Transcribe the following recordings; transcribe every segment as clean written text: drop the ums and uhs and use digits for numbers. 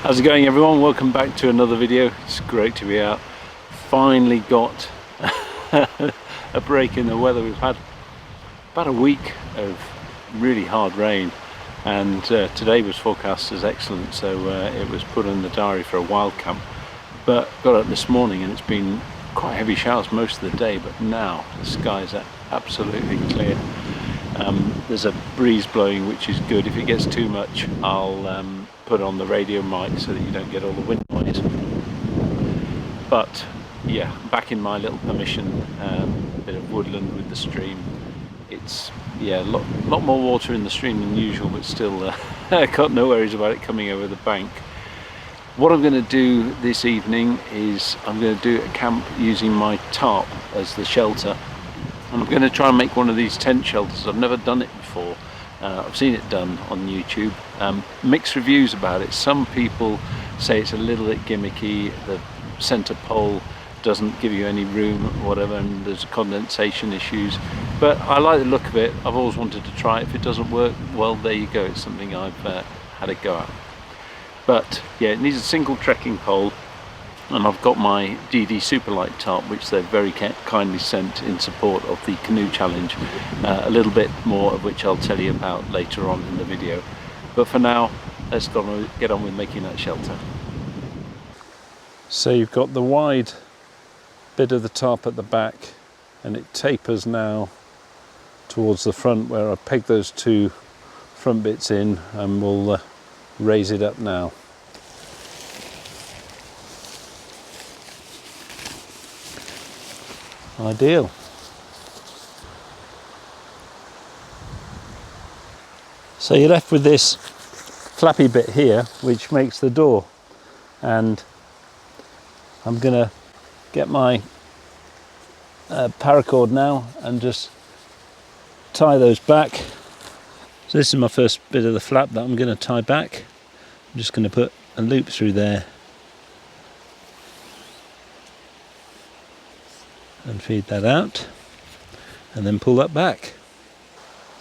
How's it going, everyone? Welcome back to another video. It's great to be out. Finally got a break in the weather. We've had about a week of really hard rain, and today was forecast as excellent, so it was put in the diary for a wild camp. But got up this morning and it's been quite heavy showers most of the day, but now the skies are absolutely clear. There's a breeze blowing, which is good. If it gets too much, I'll put on the radio mic so that you don't get all the wind noise. But yeah, back in my little permission, a bit of woodland with the stream. It's a lot more water in the stream than usual, but still I've got no worries about it coming over the bank. What I'm going to do this evening is I'm going to do a camp using my tarp as the shelter. I'm going to try and make one of these tent shelters. I've never done it before. I've seen it done on YouTube. Mixed reviews about it. Some people say it's a little bit gimmicky, the center pole doesn't give you any room or whatever, and there's condensation issues. But I like the look of it. I've always wanted to try it. If it doesn't work, well, there you go. It's something I've had a go at. But yeah, it needs a single trekking pole. And I've got my DD Superlight tarp, which they've very kindly sent in support of the Canoe challenge. A little bit more of which I'll tell you about later on in the video. But for now, let's get on with making that shelter. So you've got the wide bit of the tarp at the back, and it tapers now towards the front, where I peg those two front bits in, and we'll raise it up now. Ideal. So you're left with this flappy bit here, which makes the door, and I'm gonna get my paracord now and just tie those back. So this is my first bit of the flap that I'm going to tie back. I'm just going to put a loop through there and feed that out, and then pull that back.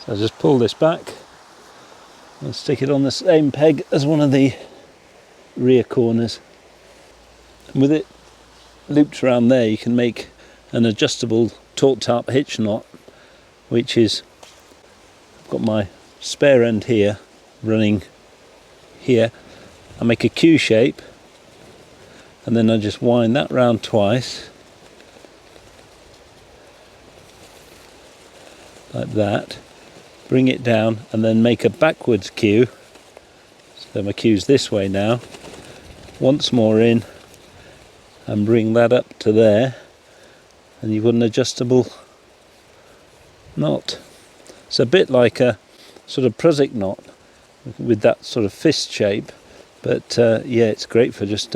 So I just pull this back and stick it on the same peg as one of the rear corners, and with it looped around there you can make an adjustable taut tarp hitch knot, which is, I've got my spare end here running here. I make a Q shape and then I just wind that round twice like that, bring it down, and then make a backwards Q. So my Q's this way now, once more in, and bring that up to there, and you've got an adjustable knot. It's a bit like a sort of Prusik knot with that sort of fist shape, but yeah, it's great for just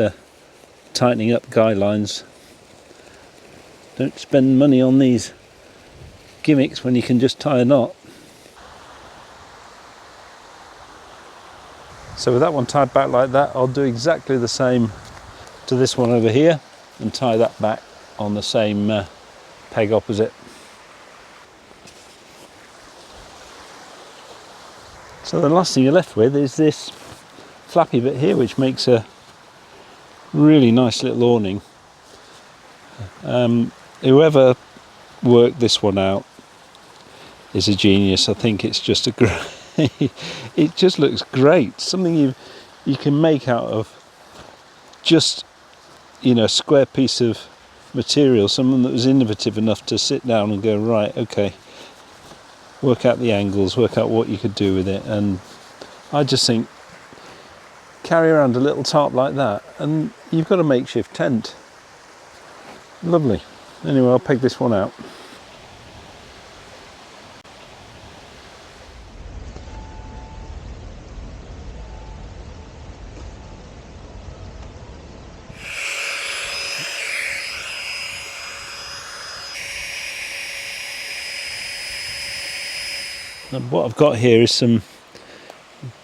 tightening up guy lines. Don't spend money on these gimmicks when you can just tie a knot. So with that one tied back like that, I'll do exactly the same to this one over here and tie that back on the same peg opposite. So the last thing you're left with is this flappy bit here, which makes a really nice little awning. Whoever worked this one out is a genius. I think it's just a great it just looks great. Something you can make out of just, you know, a square piece of material, someone that was innovative enough to sit down and go, right, okay, work out the angles, work out what you could do with it. And I just think, carry around a little tarp like that and you've got a makeshift tent. Lovely. Anyway, I'll peg this one out. And what I've got here is some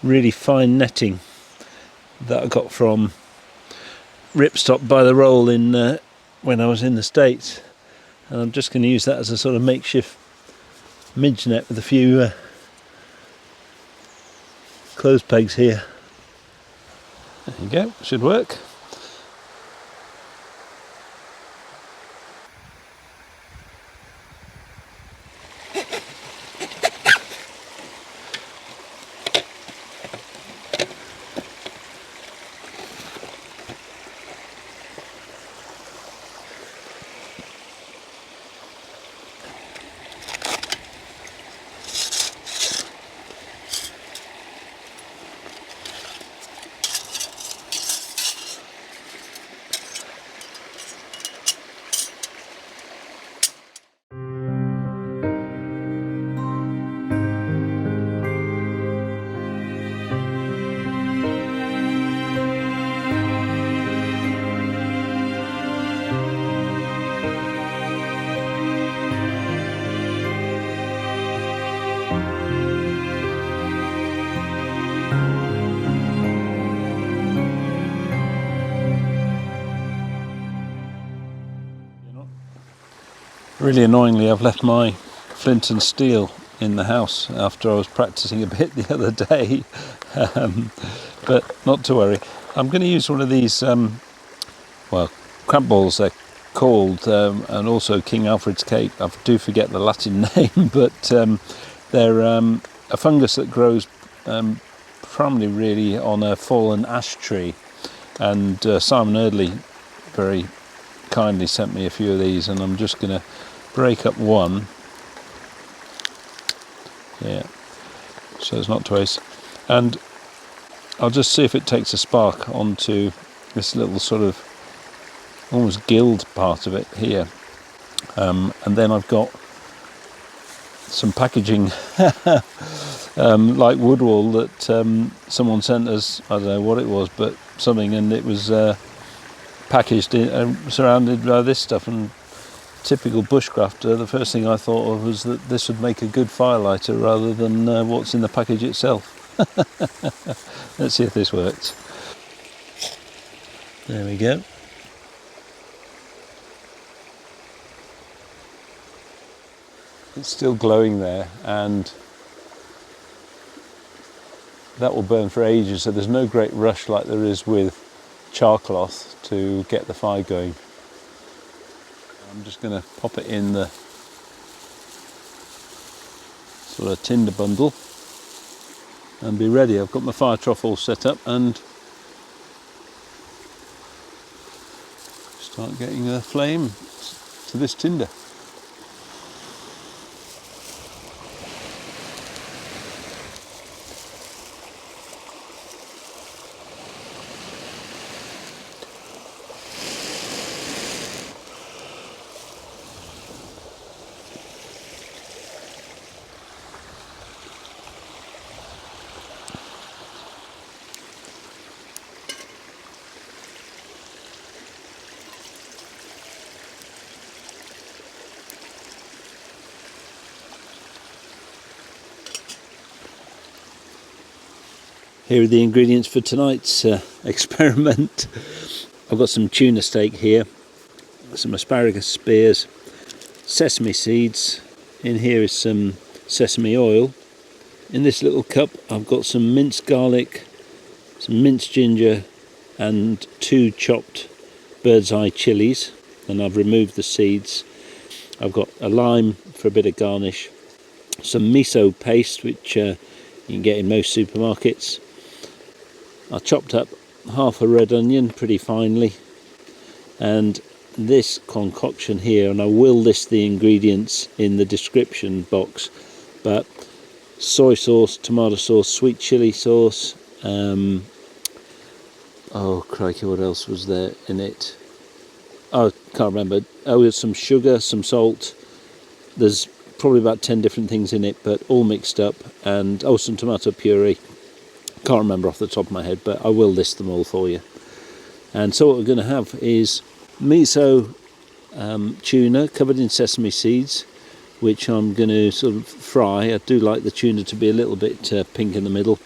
really fine netting that I got from Ripstop by the roll in when I was in the States, and I'm just going to use that as a sort of makeshift midge net with a few clothes pegs here. There you go, should work. Really annoyingly, I've left my flint and steel in the house after I was practicing a bit the other day, but not to worry. I'm going to use one of these, well, crab balls they're called, and also King Alfred's Cape. I do forget the Latin name, but they're a fungus that grows primarily really on a fallen ash tree, and Simon Eardley very kindly sent me a few of these, and I'm just going to break up one, yeah, so as not to waste, and I'll just see if it takes a spark onto this little sort of almost guild part of it here, and then I've got some packaging like wood wool that someone sent us. I don't know what it was, but something, and it was packaged in, surrounded by this stuff. And typical bushcrafter, the first thing I thought of was that this would make a good firelighter rather than what's in the package itself. Let's see if this works. There we go. It's still glowing there, and that will burn for ages, so there's no great rush like there is with char cloth to get the fire going. I'm just going to pop it in the sort of tinder bundle and be ready. I've got my fire trough all set up and start getting a flame to this tinder. Here are the ingredients for tonight's experiment. I've got some tuna steak here, some asparagus spears, sesame seeds. In here is some sesame oil. In this little cup I've got some minced garlic, some minced ginger and 2 chopped bird's eye chilies, and I've removed the seeds. I've got a lime for a bit of garnish, some miso paste which you can get in most supermarkets. I chopped up half a red onion pretty finely, and this concoction here, and I will list the ingredients in the description box, but soy sauce, tomato sauce, sweet chili sauce, oh crikey, what else was there in it? Oh, can't remember. Oh, there's some sugar, some salt, there's probably about 10 different things in it, but all mixed up, and oh, some tomato puree. Can't remember off the top of my head, but I will list them all for you. And so what we're going to have is miso tuna covered in sesame seeds, which I'm going to sort of fry. I do like the tuna to be a little bit pink in the middle,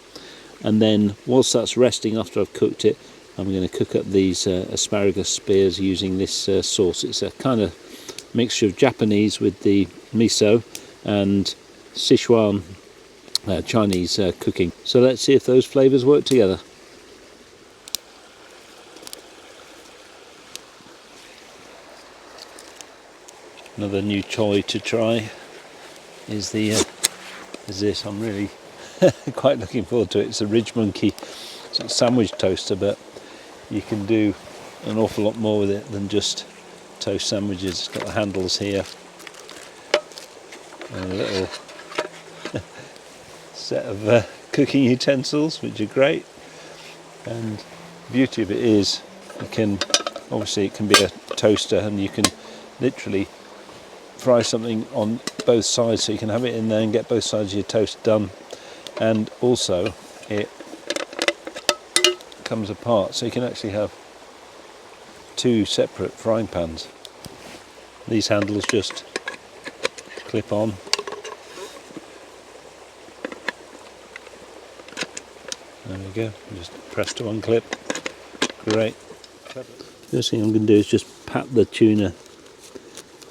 and then whilst that's resting after I've cooked it, I'm going to cook up these asparagus spears using this sauce. It's a kind of mixture of Japanese with the miso and Sichuan Chinese cooking. So let's see if those flavours work together. Another new toy to try is this. I'm really quite looking forward to it. It's a Ridge Monkey sort of sandwich toaster, but you can do an awful lot more with it than just toast sandwiches. It's got the handles here and a little set of cooking utensils, which are great. And the beauty of it is, it can be a toaster, and you can literally fry something on both sides, so you can have it in there and get both sides of your toast done. And also it comes apart, so you can actually have two separate frying pans. These handles just clip on. There we go, just press to unclip. Great. First thing I'm going to do is just pat the tuna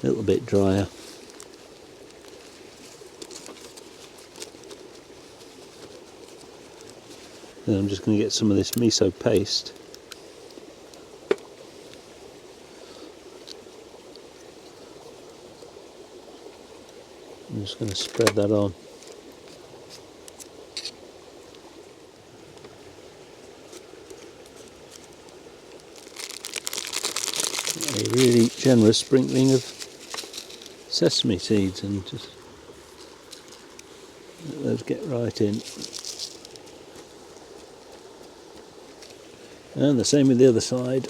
a little bit drier. Then I'm just going to get some of this miso paste. I'm just going to spread that on. A really generous sprinkling of sesame seeds, and just let those get right in. And the same with the other side.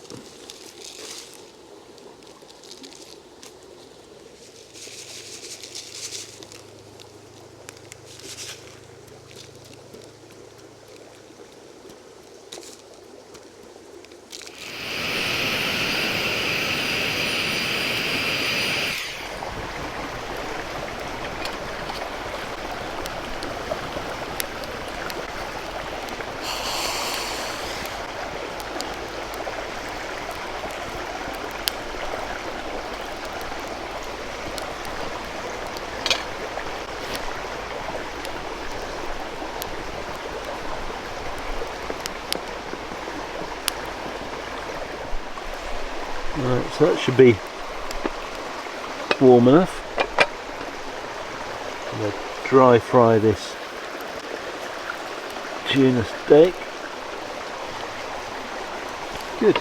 Right, so that should be warm enough. I'm going to dry fry this tuna steak. Good.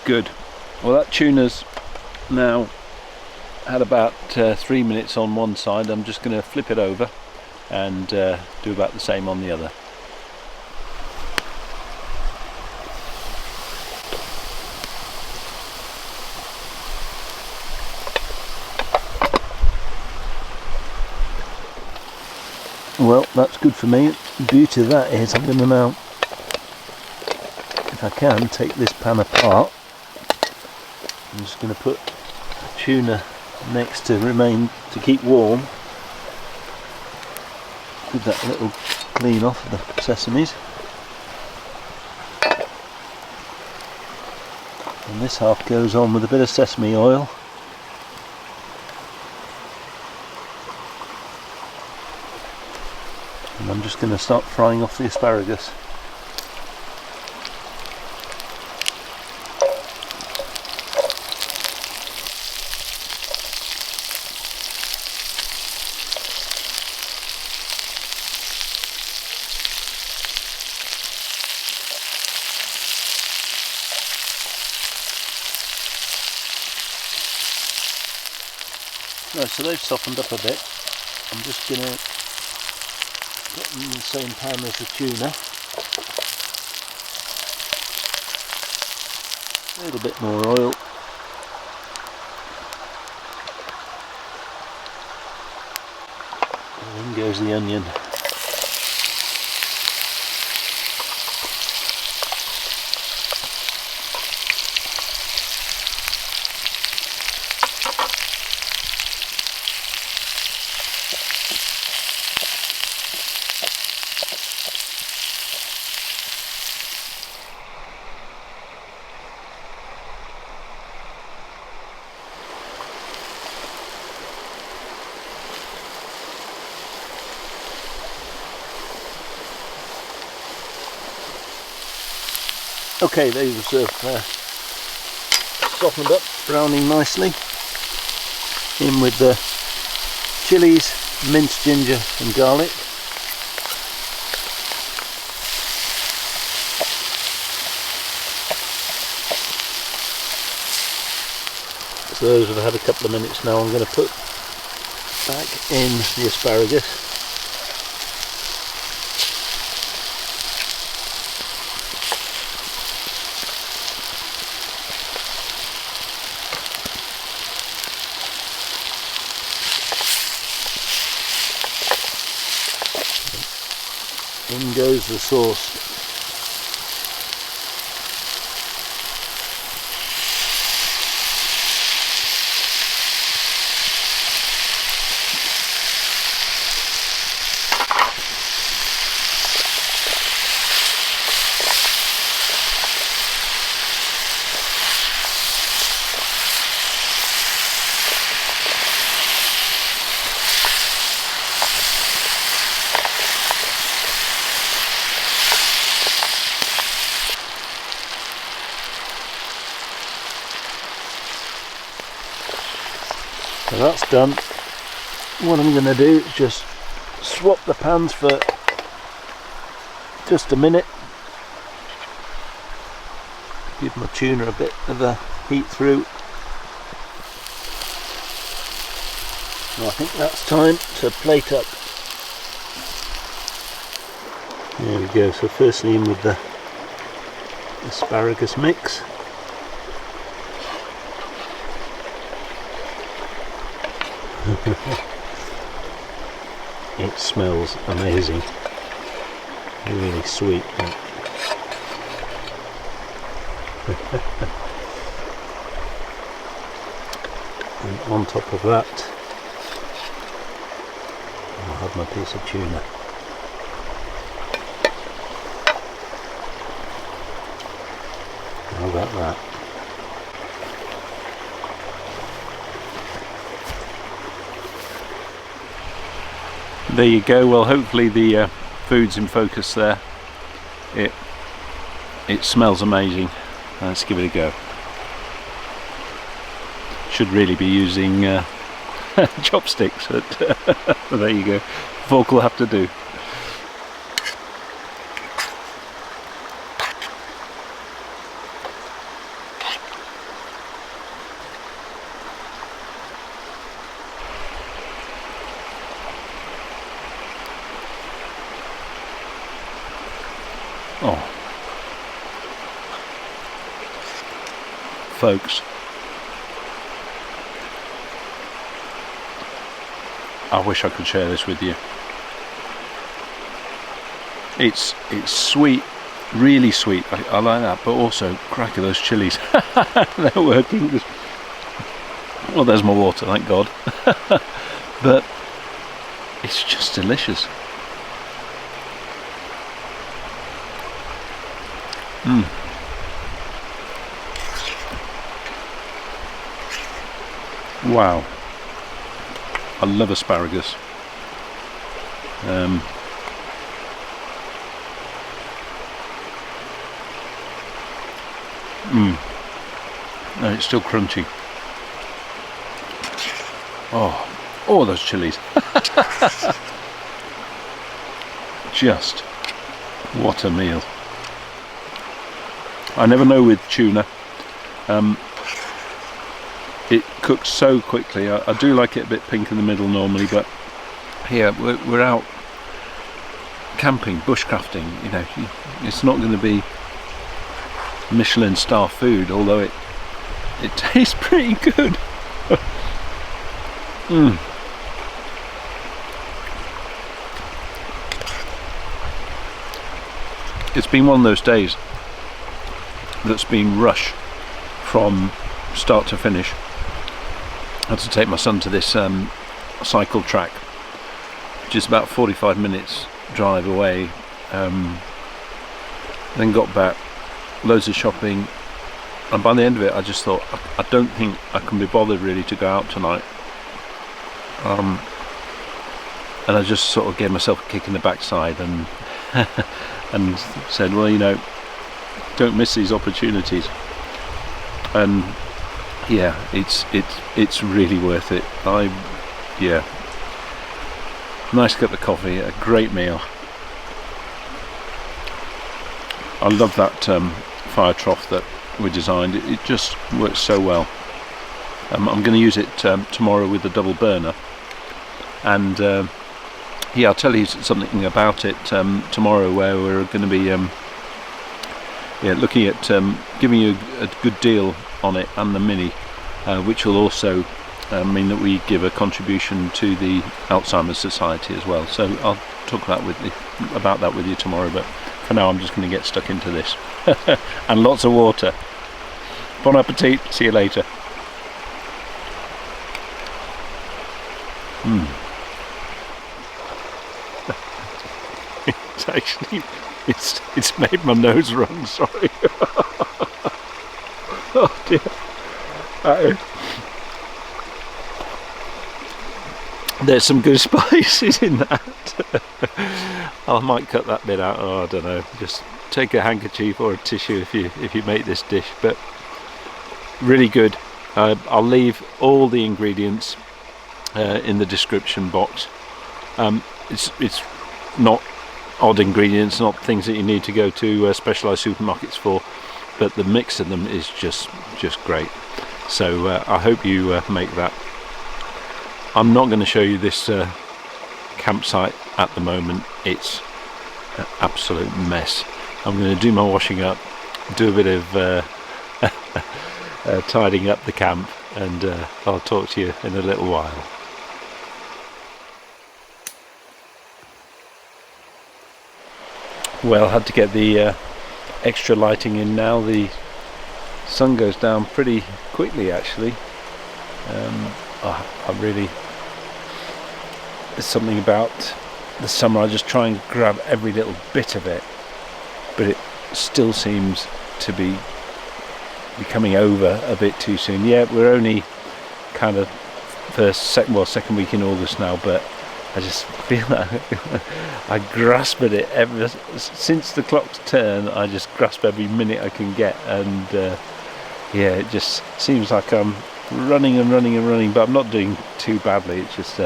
Good. Well, that tuna's now had about 3 minutes on one side. I'm just going to flip it over and do about the same on the other. Well, that's good for me. The beauty of that is I'm going to now, if I can, take this pan apart. I'm just going to put the tuna next to keep warm. Give that a little clean off of the sesames. And this half goes on with a bit of sesame oil. And I'm just going to start frying off the asparagus. Right, so they've softened up a bit. I'm just going to put them in the same pan as the tuna. A little bit more oil. And in goes the onion. Okay, those have softened up, browning nicely. In with the chilies, minced ginger and garlic. So those have had a couple of minutes now. I'm going to put back in the asparagus. In goes the sauce. So that's done. What I'm going to do is just swap the pans for just a minute. Give my tuna a bit of a heat through. And I think that's time to plate up. There we go. So firstly in with the asparagus mix. It smells amazing, really sweet. And on top of that I'll have my piece of tuna. How about that? There you go. Well, hopefully the food's in focus there. It smells amazing. Let's give it a go. Should really be using chopsticks, but there you go. Fork will have to do. Oh, folks, I wish I could share this with you. It's sweet, really sweet. I like that, but also cracker those chilies. They're working. Well, there's my water, thank God. But it's just delicious. Wow, I love asparagus. No, it's still crunchy. Oh, those chilies. Just what a meal. I never know with tuna. It cooks so quickly. I do like it a bit pink in the middle normally, but here we're out camping, bushcrafting. You know, it's not going to be Michelin star food, although it tastes pretty good. It's been one of those days that's been rush from start to finish. I had to take my son to this cycle track, which is about 45 minutes drive away. Then got back, loads of shopping, and by the end of it I just thought I don't think I can be bothered really to go out tonight. And I just sort of gave myself a kick in the backside and and said, well, you know, don't miss these opportunities. And yeah, it's really worth it. Yeah, nice cup of coffee, a great meal. I love that fire trough that we designed. It just works so well. I'm going to use it tomorrow with the double burner, and yeah, I'll tell you something about it tomorrow, where we're going to be yeah, looking at giving you a good deal on it and the Mini, which will also mean that we give a contribution to the Alzheimer's Society as well. So I'll talk about that with you tomorrow, but for now I'm just going to get stuck into this. And lots of water. Bon appetit, see you later. It's actually, it's made my nose run, sorry. Oh dear. There's some good spices in that. I might cut that bit out. Oh, I don't know. Just take a handkerchief or a tissue if you make this dish. But really good. I'll leave all the ingredients in the description box. It's not odd ingredients, not things that you need to go to specialised supermarkets for, but the mix of them is just great. So I hope you make that. I'm not going to show you this campsite at the moment. It's an absolute mess. I'm going to do my washing up, do a bit of tidying up the camp, and I'll talk to you in a little while. Well, I had to get the extra lighting in now. The sun goes down pretty quickly actually. I really, there's something about the summer, I just try and grab every little bit of it, but it still seems to be coming over a bit too soon. Yeah, we're only kind of second week in August now, but I just feel that I grasp at it ever since the clocks turn. I just grasp every minute I can get, and yeah, it just seems like I'm running and running and running, but I'm not doing too badly. It's just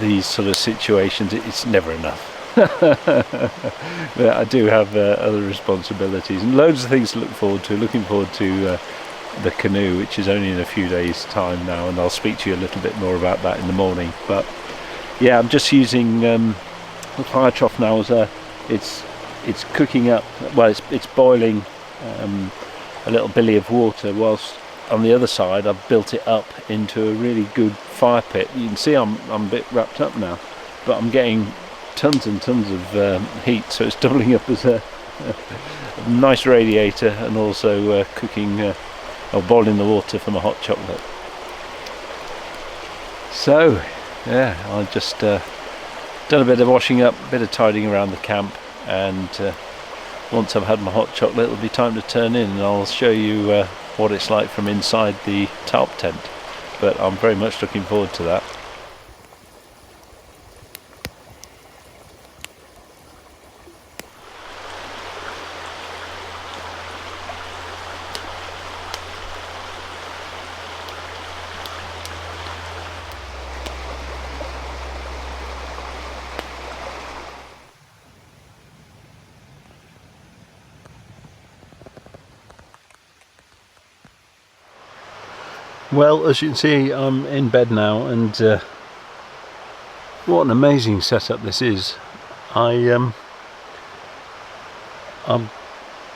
these sort of situations, it's never enough. But I do have other responsibilities and loads of things to look forward to. Looking forward to the Canoe, which is only in a few days time now, and I'll speak to you a little bit more about that in the morning. But yeah, I'm just using the fire trough now as it's cooking up, well, it's boiling a little billy of water, whilst on the other side I've built it up into a really good fire pit. You can see I'm a bit wrapped up now, but I'm getting tons and tons of heat, so it's doubling up as a nice radiator, and also cooking or boiling the water for my hot chocolate. So yeah, I just done a bit of washing up, a bit of tidying around the camp, and once I've had my hot chocolate, it'll be time to turn in, and I'll show you what it's like from inside the Tarp tent. But I'm very much looking forward to that. Well, as you can see, I'm in bed now, and what an amazing setup this is. I'm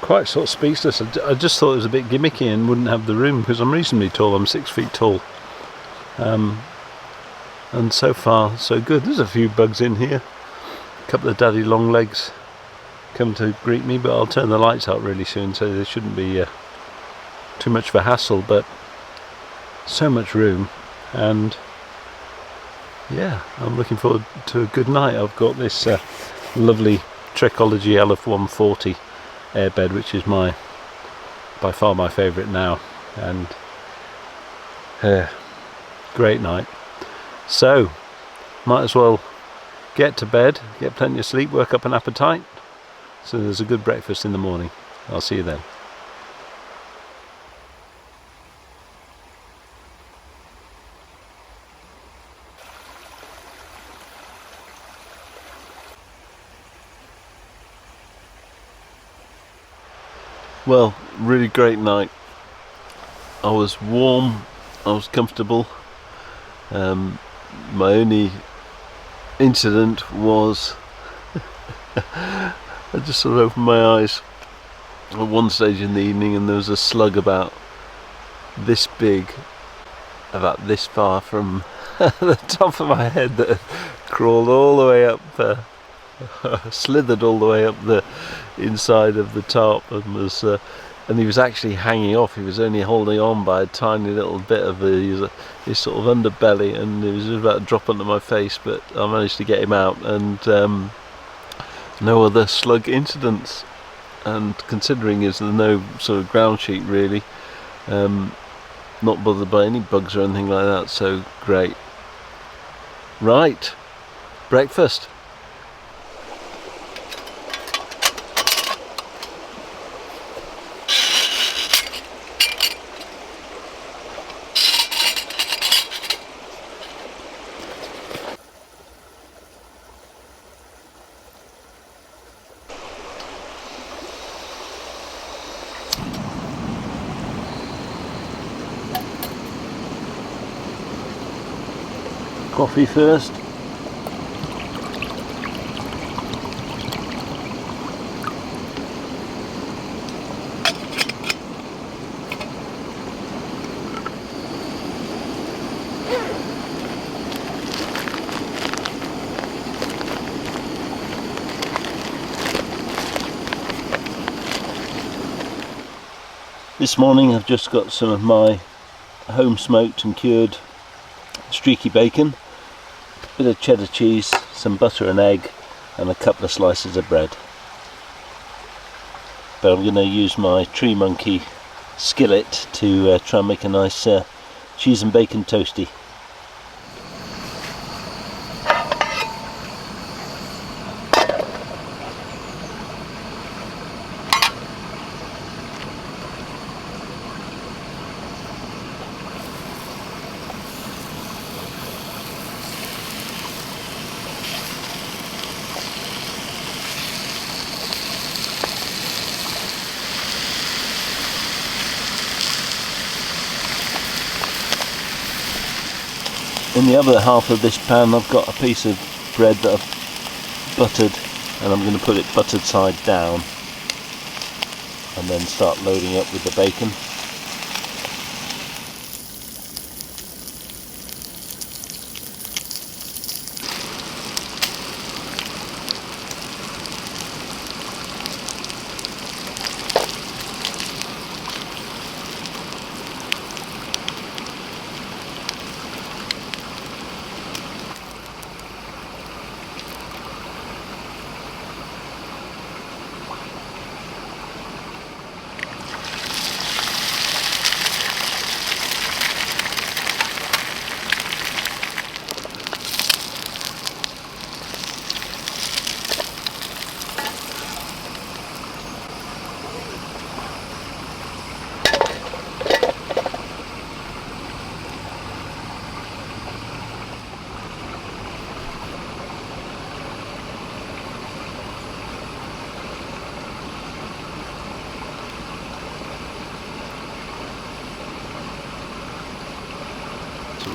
quite sort of speechless. I just thought it was a bit gimmicky and wouldn't have the room, because I'm reasonably tall. I'm 6 feet tall, and so far so good. There's a few bugs in here, a couple of daddy long legs come to greet me, but I'll turn the lights out really soon, so there shouldn't be too much of a hassle. But so much room, and yeah, I'm looking forward to a good night. I've got this lovely Trekology LF140 airbed, which is by far my favourite now, and great night. So might as well get to bed, get plenty of sleep, work up an appetite, So there's a good breakfast in the morning. I'll see you then. Well, really great night. I was warm, I was comfortable. My only incident was I just sort of opened my eyes at one stage in the evening and there was a slug about this big, about this far from the top of my head that crawled all the way up, slithered all the way up the inside of the tarp and was and he was actually hanging off. He was only holding on by a tiny little bit of his sort of underbelly, and he was about to drop onto my face, but I managed to get him out, and no other slug incidents. And considering there's no sort of ground sheet really, not bothered by any bugs or anything like that, so great. Right, breakfast. Coffee first. This morning I've just got some of my home smoked and cured streaky bacon, a bit of cheddar cheese, some butter and egg, and a couple of slices of bread. But I'm going to use my Tree Monkey skillet to try and make a nice cheese and bacon toasty. In the other half of this pan I've got a piece of bread that I've buttered, and I'm going to put it buttered side down and then start loading up with the bacon.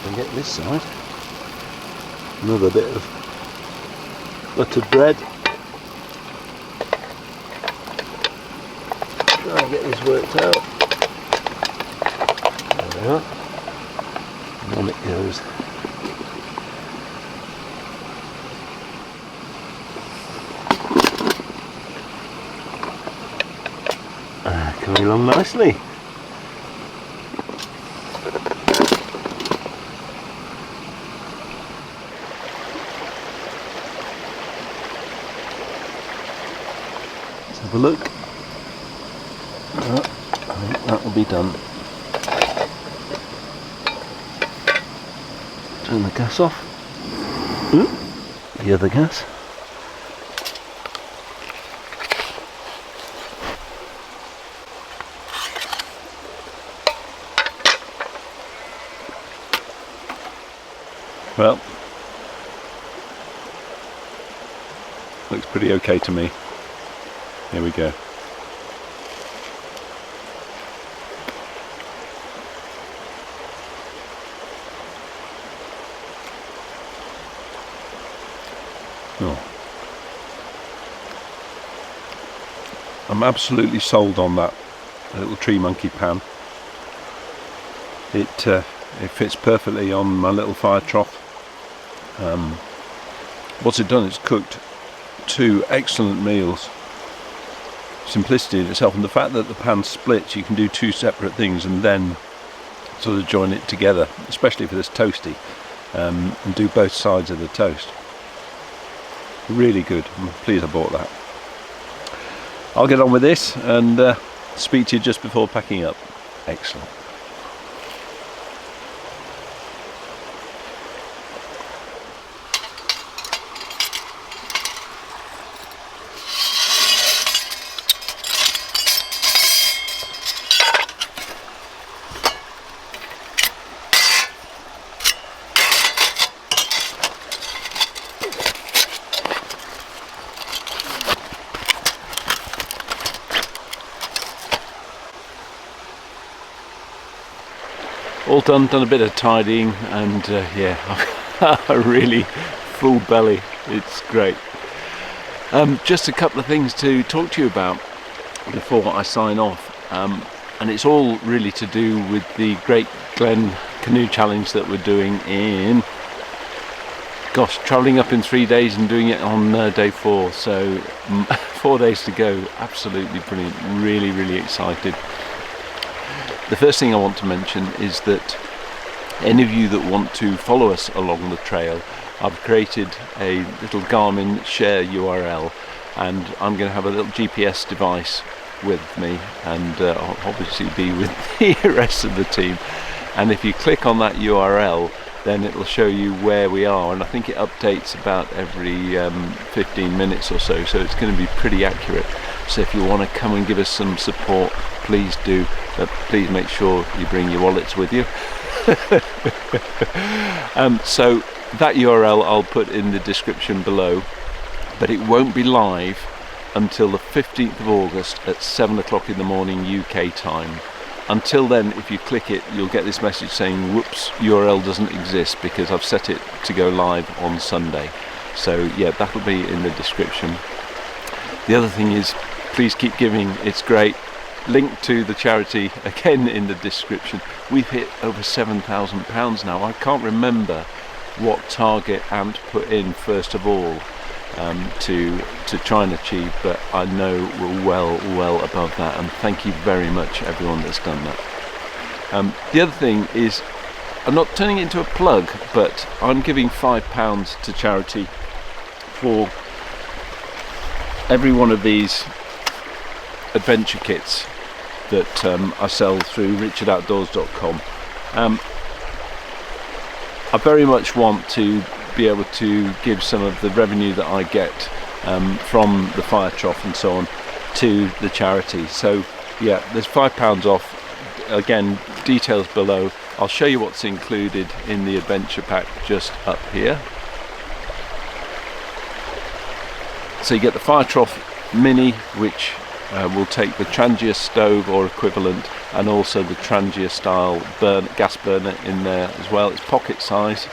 And get this side, another bit of buttered bread. Try and get this worked out. There we are. And on it goes. Coming along nicely. Have a look. I think that will be done. Turn the gas off. The other gas. Well, looks pretty okay to me. Here we go. Oh. I'm absolutely sold on that little tree monkey pan. It fits perfectly on my little fire trough. What's it done? It's cooked 2 excellent meals. Simplicity in itself, and the fact that the pan splits, you can do 2 separate things and then sort of join it together, especially for this toasty, and do both sides of the toast. Really good. I'm pleased I bought that. I'll get on with this and speak to you just before packing up. Excellent. All done a bit of tidying, and yeah, a really full belly. It's great. Just a couple of things to talk to you about before I sign off, and it's all really to do with the Great Glen Canoe Challenge that we're doing in, gosh, travelling up in 3 days and doing it on day 4, so 4 days to go. Absolutely brilliant, really excited. The first thing I want to mention is that any of you that want to follow us along the trail, I've created a little Garmin share URL, and I'm going to have a little GPS device with me, and I'll obviously be with the rest of the team. And if you click on that URL, then it'll show you where we are, and I think it updates about every 15 minutes or so, so it's going to be pretty accurate. So if you want to come and give us some support, please do, but please make sure you bring your wallets with you. So that URL I'll put in the description below, but it won't be live until the 15th of August at 7 o'clock in the morning UK time. Until then, if you click it, you'll get this message saying, whoops, URL doesn't exist, because I've set it to go live on Sunday. So yeah, that'll be in the description. The other thing is, please keep giving, it's great. Link to the charity again in the description. We've hit over £7,000 now. I can't remember what target Ant put in first of all to try and achieve, but I know we're well above that, and thank you very much everyone that's done that. The other thing is, I'm not turning it into a plug, but I'm giving £5 to charity for every one of these adventure kits that I sell through richardoutdoors.com. I very much want to be able to give some of the revenue that I get from the fire trough and so on to the charity. So yeah, there's £5 off. Again, details below. I'll show you what's included in the adventure pack just up here. So you get the fire trough mini, which will take the Trangia stove or equivalent, and also the Trangia style gas burner in there as well. It's pocket size,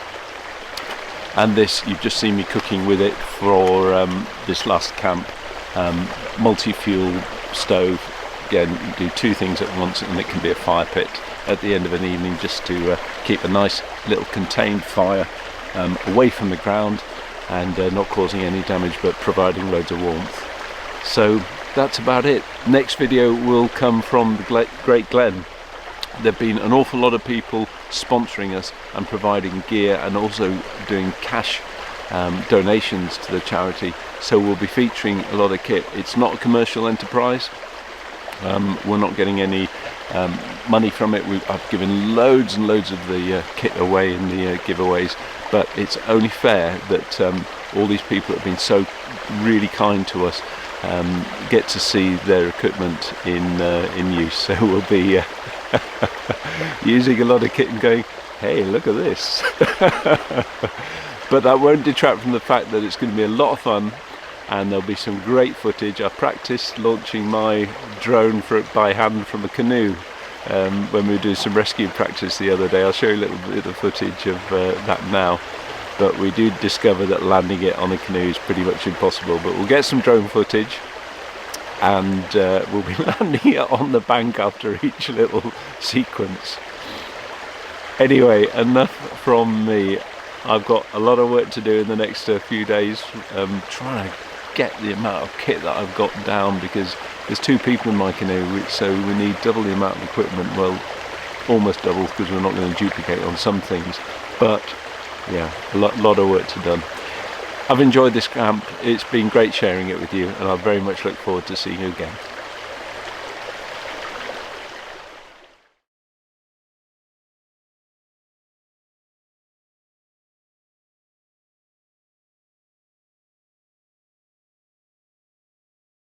and this, you've just seen me cooking with it for this last camp. Multi-fuel stove. Again, you do 2 things at once, and it can be a fire pit at the end of an evening, just to keep a nice little contained fire away from the ground and not causing any damage, but providing loads of warmth. So that's about it. Next video will come from the Great Glen. There have been an awful lot of people sponsoring us and providing gear, and also doing cash donations to the charity, so we'll be featuring a lot of kit. It's not a commercial enterprise. We're not getting any money from it. I've given loads and loads of the kit away in the giveaways, but it's only fair that all these people that have been so really kind to us get to see their equipment in use. So we'll be using a lot of kit and going, hey, look at this. But that won't detract from the fact that it's going to be a lot of fun, and there'll be some great footage. I practiced launching my drone by hand from a canoe when we were doing some rescue practice the other day. I'll show you a little bit of footage of that now. But we do discover that landing it on a canoe is pretty much impossible. But we'll get some drone footage, and we'll be landing it on the bank after each little sequence. Anyway, enough from me. I've got a lot of work to do in the next few days, trying to get the amount of kit that I've got down, because there's 2 people in my canoe, so we need double the amount of equipment. Well, almost double, because we're not going to duplicate on some things. But yeah, a lot of work to done. I've enjoyed this camp. It's been great sharing it with you, and I very much look forward to seeing you again.